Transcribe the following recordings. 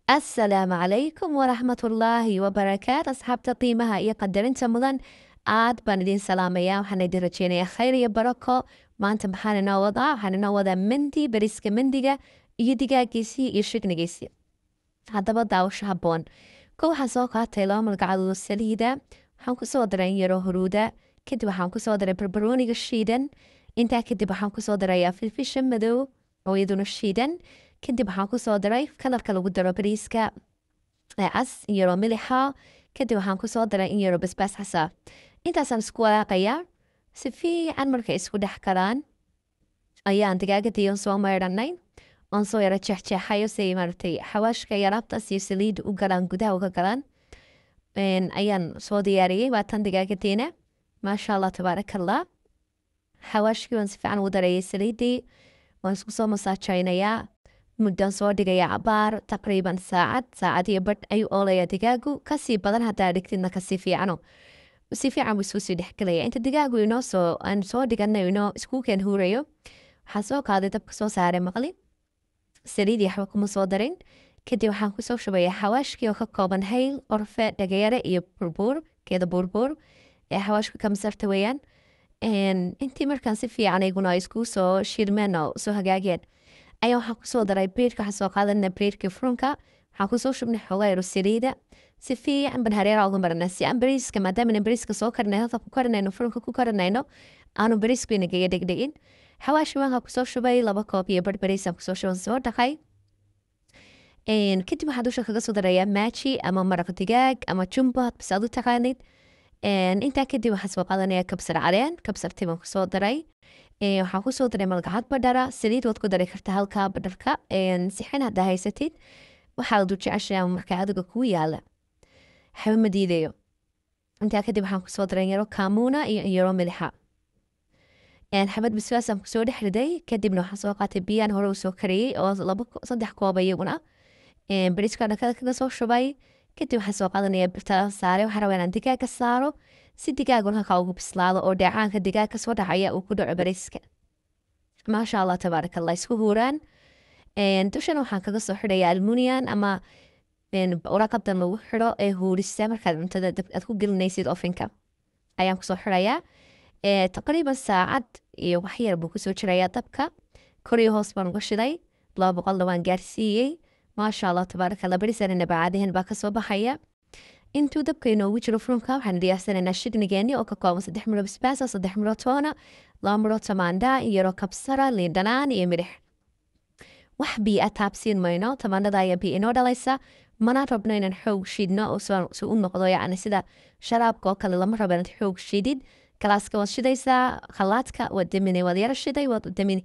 السلام عليكم ورحمة الله وبركاته أصحابta qiimaha iyo qadarinta mudan aad baan idin salaamayaa waxaan idin rajeynayaa khayr iyo barako maanta maxaan inoo wadaa mindi bariiska mindiga iyo digaagiisii iyo shignigiisii haddaba daawasho haboon ko waxaan soo qaatay 2 malgacdood saliida waxaan kusoo daray in yaroo huruuda kadib waxaan kusoo daray barbarooniga shiidan intaa kadib waxaan kusoo darayaa filfisha madow oo iyaduna shiidan kadib waxaan kusoo daray kalarka lagu daro bariiska cas in yaroo milixa kadib waxaan kusoo daray in yaroo basbaas xasa intaasaan isku walaaqayaa si fiican markay isku dhex karaan ayaan digaagadii on soo maydhanay on soo yara jeexjeexayo si maaragtay xawaashka yaraabtaas iyo saliida u galaan gudaha uga galaan ayaan soo diyaariyey waa tan digaagadiina maasha allah tabaaraka allah xawaashkii waan si fiican ugu dareeyay saliidii waan isku soo masaajaynayaa muddan soo dhigayaa cabaar taqriiban saacad iyo badh ayuu oolayaa digaagu kasii badan haddaa dhigtidna kasii fiicano si fiican buu isku sii dhexgelaya inta digaagu aan soo dhiganay inoo iskuukeen huurayo waxaan soo qaaday dabka soo saaray maqli saliidii waxba kuma soo darin kadib waxaan kusoo shubayaa xawaashkii oo ka kooban hayl qorfe dhagayare iyo geeda buurbuur ee xawaashka kamsarta weeyaan intii markaan si fiican iguna ay iskugu soo shirmeen oo soo hagaageen ayaa waxaan kusoo daray briidka waxaan soo qaadana briidkii furunka waxaan kusoo shubnay xoogaa yaro saliida si fiican ban hareeraha uga marana si aan bariiska maadaamana bariiska soo karinay halka ku karinayno furunka ku karinayno aanu bariisku inagaga dhegdhegin xawaashi waanka kusoo shubay 2 koob iyo badh bariisaan kusoo shuban soo dhaqay kadib waxaan dusha kaga soo darayaa maaji ama maraq digaag ama jumbo bas aad u taqaanid intaa kadib waxaan soo qaadanayaa kabsar caleen kabsartii baan kusoo daray waxaan kusoo daray malgacad badhara saliid waad ku dari kartaa halkaa badharka sixin haddaa haysatid waxaa la dujeceshay ama markaa adiga kugu yaala xaba ma diidayo intaa kadib waxaan kusoo daray yaro kaamuuna iyo yaro milixa xabad basbaasaan kusoo dhex riday kadibna waxaan soo qaatay biyaan hore u soo kariyey oo 3 koob iyaguna bariiska dhakada kaga soo shubay kadib waxaan soo qaadanayaa birta saare waxaan rabaa inaan digaag ka saaro si digaagun halkaa ugu bislaado oo dheecaanka digaag ka soo dhacaya uu ku dhaco bariiska maasha allah tabaaraka allah isku huuraan dushana waxaan kaga soo xidhayaa almunian ama waraqadan lagu xidho ee huurisa markaad cuntada aad ku gelinaysid ofinka ayaan kusoo xidhayaa taqriiban saacad iyo waxyar buu kusoo jirayaa dabka koriyo hoos baan uga shiday 200 waan gaarsiiyey maasha allah tabaaraka allah barisanina bacaadihin baa kasoo baxaya intuu dabka inoogu jiro furunka waxaan diyaarsanaynaa shignigeeni oo ka kooban 3 miro basbaasa 3 miro toona 2 miro tamaandha iyo yaro kabsara liin dhanaan iyo milix wax biyo taabsiin mayno tamaandhada ayaa biyo inoo dhalaysa mana rabno inaan xoog shiidno oo si u noqdo yacni sida sharaabka oo kale lama rabo inaad xoog shiidid galaaska waad shidaysaa khalaadka waad daminay waad yara shiday waad damini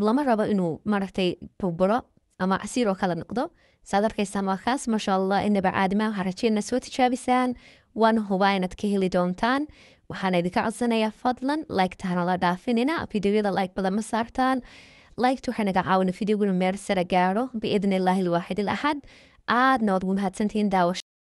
lama rabo inuu maaragtay burburo ama casiir oo kale noqdo saad arkaysaan waa kaas maasha allah inaba caadima waxaan rajeynaa soo tijaabisaan waan hubaa inaad ka heli doontaan waxaan idinka codsanayaa fadlan like tahana la dhaafinina fideoyada like badan ma saartaan liked waxay naga caawina fideoguna meel sare gaaro biidni illaahi alwaaxid alaxad aadna waad ugu mahadsantihiin daawash